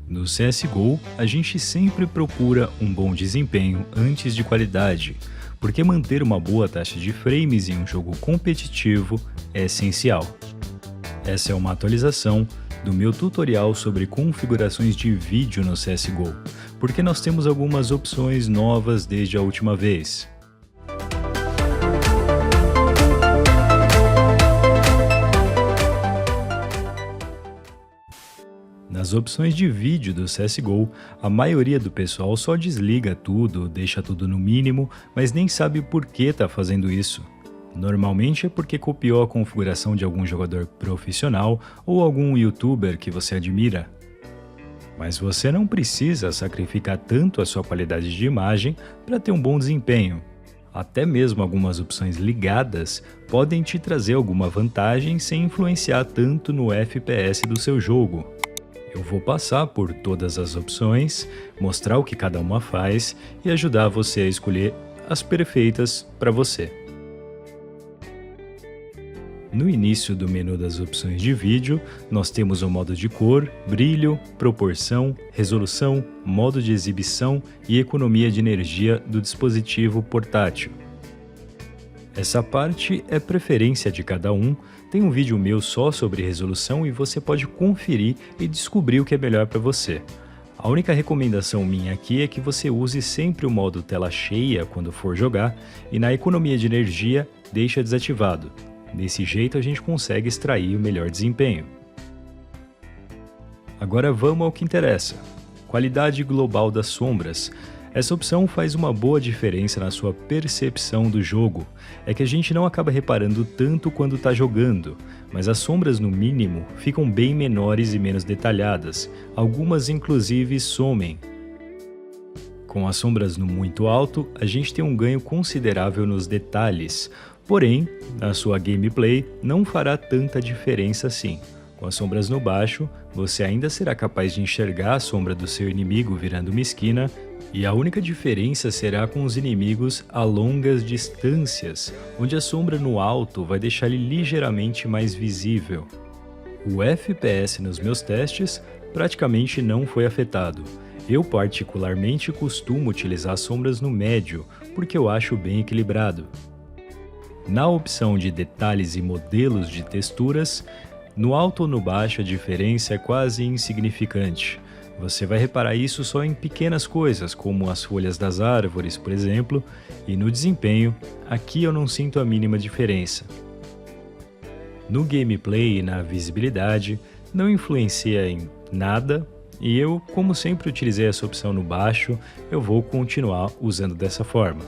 No CSGO, a gente sempre procura um bom desempenho antes de qualidade, porque manter uma boa taxa de frames em um jogo competitivo é essencial. Essa é uma atualização do meu tutorial sobre configurações de vídeo no CSGO, porque nós temos algumas opções novas desde a última vez. Nas opções de vídeo do CSGO, a maioria do pessoal só desliga tudo, deixa tudo no mínimo, mas nem sabe por que está fazendo isso. Normalmente é porque copiou a configuração de algum jogador profissional ou algum youtuber que você admira. Mas você não precisa sacrificar tanto a sua qualidade de imagem para ter um bom desempenho. Até mesmo algumas opções ligadas podem te trazer alguma vantagem sem influenciar tanto no FPS do seu jogo. Eu vou passar por todas as opções, mostrar o que cada uma faz e ajudar você a escolher as perfeitas para você. No início do menu das opções de vídeo, nós temos o modo de cor, brilho, proporção, resolução, modo de exibição e economia de energia do dispositivo portátil. Essa parte é preferência de cada um, tem um vídeo meu só sobre resolução e você pode conferir e descobrir o que é melhor para você. A única recomendação minha aqui é que você use sempre o modo tela cheia quando for jogar e na economia de energia deixa desativado. Desse jeito a gente consegue extrair o melhor desempenho. Agora vamos ao que interessa. Qualidade global das sombras. Essa opção faz uma boa diferença na sua percepção do jogo. É que a gente não acaba reparando tanto quando está jogando, mas as sombras no mínimo ficam bem menores e menos detalhadas. Algumas inclusive somem. Com as sombras no muito alto, a gente tem um ganho considerável nos detalhes. Porém, na sua gameplay não fará tanta diferença assim. Com as sombras no baixo, você ainda será capaz de enxergar a sombra do seu inimigo virando uma esquina, e a única diferença será com os inimigos a longas distâncias, onde a sombra no alto vai deixar ele ligeiramente mais visível. O FPS nos meus testes praticamente não foi afetado. Eu particularmente costumo utilizar as sombras no médio, porque eu acho bem equilibrado. Na opção de detalhes e modelos de texturas, no alto ou no baixo a diferença é quase insignificante. Você vai reparar isso só em pequenas coisas, como as folhas das árvores, por exemplo, e no desempenho, aqui eu não sinto a mínima diferença. No gameplay e na visibilidade, não influencia em nada, e eu, como sempre utilizei essa opção no baixo, eu vou continuar usando dessa forma.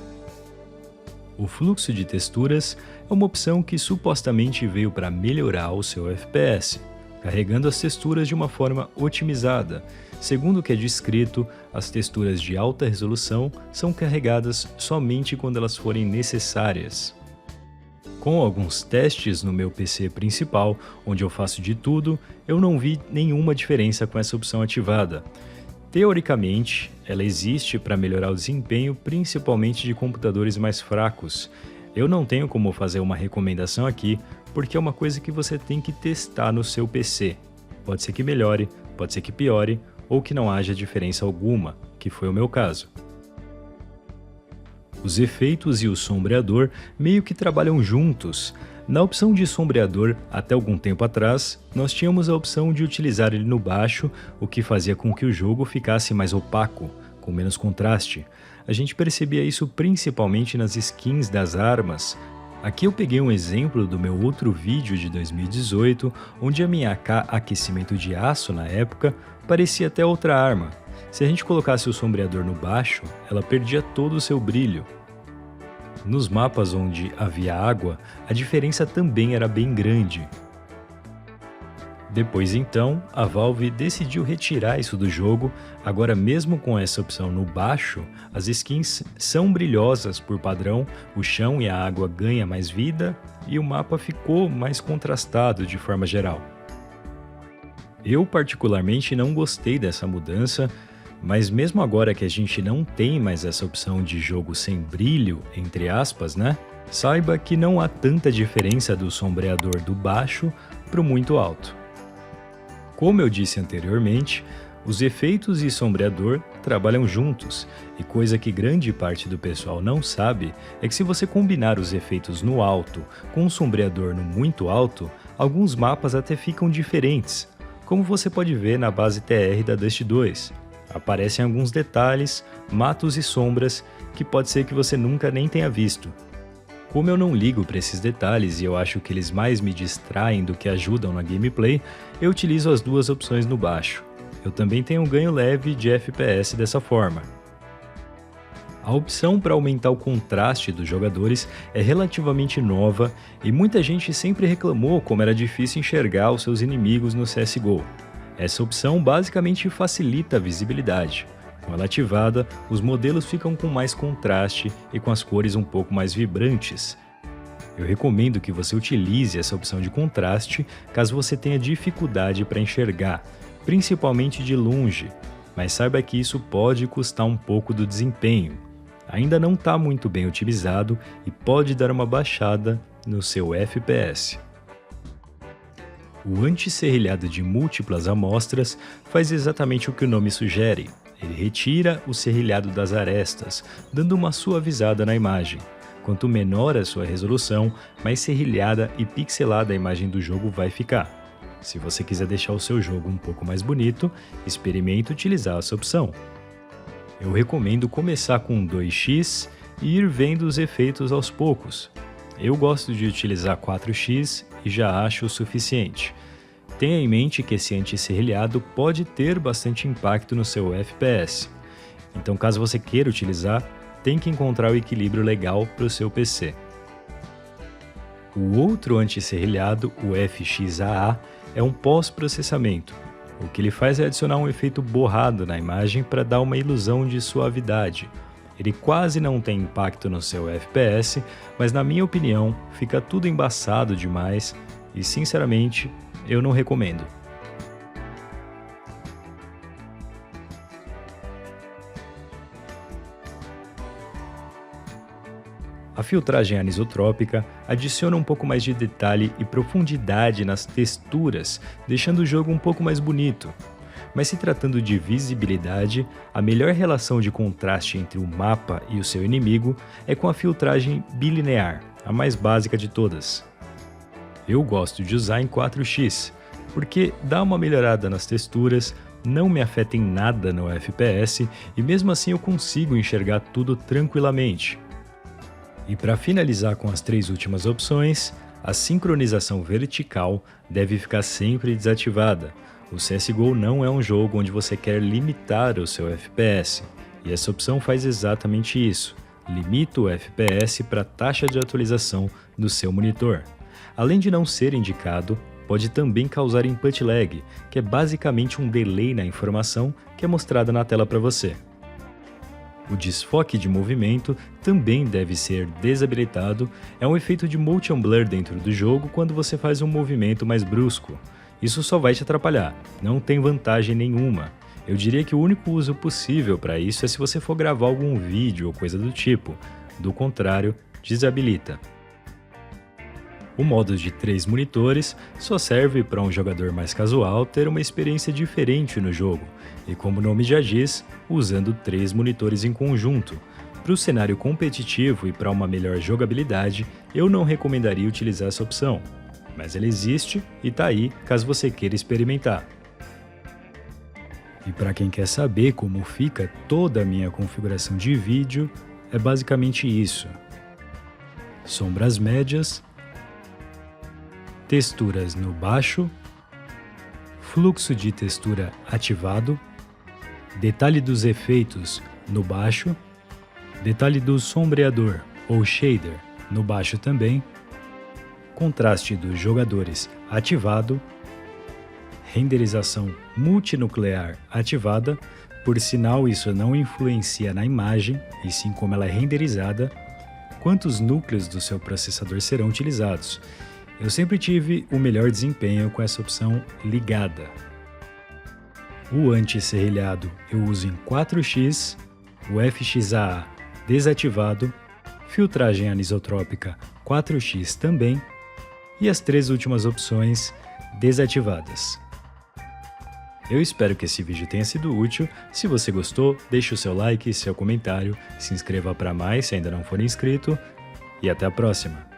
O fluxo de texturas é uma opção que supostamente veio para melhorar o seu FPS, carregando as texturas de uma forma otimizada. Segundo o que é descrito, as texturas de alta resolução são carregadas somente quando elas forem necessárias. Com alguns testes no meu PC principal, onde eu faço de tudo, eu não vi nenhuma diferença com essa opção ativada. Teoricamente, ela existe para melhorar o desempenho, principalmente de computadores mais fracos. Eu não tenho como fazer uma recomendação aqui, porque é uma coisa que você tem que testar no seu PC. Pode ser que melhore, pode ser que piore, ou que não haja diferença alguma, que foi o meu caso. Os efeitos e o sombreador meio que trabalham juntos. Na opção de sombreador, até algum tempo atrás, nós tínhamos a opção de utilizar ele no baixo, o que fazia com que o jogo ficasse mais opaco, com menos contraste. A gente percebia isso principalmente nas skins das armas. Aqui eu peguei um exemplo do meu outro vídeo de 2018, onde a minha AK aquecimento de aço na época parecia até outra arma. Se a gente colocasse o sombreador no baixo, ela perdia todo o seu brilho. Nos mapas onde havia água, a diferença também era bem grande. Depois então, a Valve decidiu retirar isso do jogo. Agora mesmo com essa opção no baixo, as skins são brilhosas por padrão, o chão e a água ganham mais vida e o mapa ficou mais contrastado de forma geral. Eu particularmente não gostei dessa mudança, mas mesmo agora que a gente não tem mais essa opção de jogo sem brilho, entre aspas, né? Saiba que não há tanta diferença do sombreador do baixo para o muito alto. Como eu disse anteriormente, Os efeitos e sombreador trabalham juntos, e coisa que grande parte do pessoal não sabe é que se você combinar os efeitos no alto com um sombreador no muito alto, alguns mapas até ficam diferentes, como você pode ver na base TR da Dust 2. Aparecem alguns detalhes, matos e sombras que pode ser que você nunca nem tenha visto. Como eu não ligo para esses detalhes e eu acho que eles mais me distraem do que ajudam na gameplay, eu utilizo as duas opções no baixo. Eu também tenho um ganho leve de FPS dessa forma. A opção para aumentar o contraste dos jogadores é relativamente nova e muita gente sempre reclamou como era difícil enxergar os seus inimigos no CSGO. Essa opção basicamente facilita a visibilidade. Com ela ativada, os modelos ficam com mais contraste e com as cores um pouco mais vibrantes. Eu recomendo que você utilize essa opção de contraste caso você tenha dificuldade para enxergar, principalmente de longe, mas saiba que isso pode custar um pouco do desempenho. Ainda não está muito bem otimizado e pode dar uma baixada no seu FPS. O anti-serrilhado de múltiplas amostras faz exatamente o que o nome sugere. Ele retira o serrilhado das arestas, dando uma suavizada na imagem. Quanto menor a sua resolução, mais serrilhada e pixelada a imagem do jogo vai ficar. Se você quiser deixar o seu jogo um pouco mais bonito, experimente utilizar essa opção. Eu recomendo começar com 2x e ir vendo os efeitos aos poucos. Eu gosto de utilizar 4x e já acho o suficiente. Tenha em mente que esse anti-serrilhado pode ter bastante impacto no seu FPS. Então, caso você queira utilizar, tem que encontrar o equilíbrio legal para o seu PC. O outro anti-serrilhado, o FXAA, é um pós-processamento. O que ele faz é adicionar um efeito borrado na imagem para dar uma ilusão de suavidade. Ele quase não tem impacto no seu FPS, mas na minha opinião, fica tudo embaçado demais e, sinceramente, eu não recomendo. A filtragem anisotrópica adiciona um pouco mais de detalhe e profundidade nas texturas, deixando o jogo um pouco mais bonito. Mas se tratando de visibilidade, a melhor relação de contraste entre o mapa e o seu inimigo é com a filtragem bilinear, a mais básica de todas. Eu gosto de usar em 4x, porque dá uma melhorada nas texturas, não me afeta em nada no FPS e mesmo assim eu consigo enxergar tudo tranquilamente. E para finalizar com as três últimas opções, a sincronização vertical deve ficar sempre desativada. O CSGO não é um jogo onde você quer limitar o seu FPS, e essa opção faz exatamente isso, limita o FPS para a taxa de atualização do seu monitor. Além de não ser indicado, pode também causar input lag, que é basicamente um delay na informação que é mostrada na tela para você. O desfoque de movimento também deve ser desabilitado, é um efeito de motion blur dentro do jogo quando você faz um movimento mais brusco. Isso só vai te atrapalhar, não tem vantagem nenhuma. Eu diria que o único uso possível para isso é se você for gravar algum vídeo ou coisa do tipo, do contrário, desabilita. O modo de 3 monitores só serve para um jogador mais casual ter uma experiência diferente no jogo, e como o nome já diz, usando 3 monitores em conjunto. Para o cenário competitivo e para uma melhor jogabilidade, eu não recomendaria utilizar essa opção, mas ela existe e está aí caso você queira experimentar. E para quem quer saber como fica toda a minha configuração de vídeo, é basicamente isso. Sombras médias, texturas no baixo, fluxo de textura ativado, detalhe dos efeitos no baixo, detalhe do sombreador ou shader no baixo também, contraste dos jogadores ativado, renderização multinuclear ativada, por sinal isso não influencia na imagem, e sim como ela é renderizada, quantos núcleos do seu processador serão utilizados. Eu sempre tive o melhor desempenho com essa opção ligada. O anti-serrilhado eu uso em 4x, o FXAA desativado, filtragem anisotrópica 4x também, e as 3 últimas opções desativadas. Eu espero que esse vídeo tenha sido útil. Se você gostou, deixe o seu like e seu comentário, se inscreva para mais se ainda não for inscrito e até a próxima!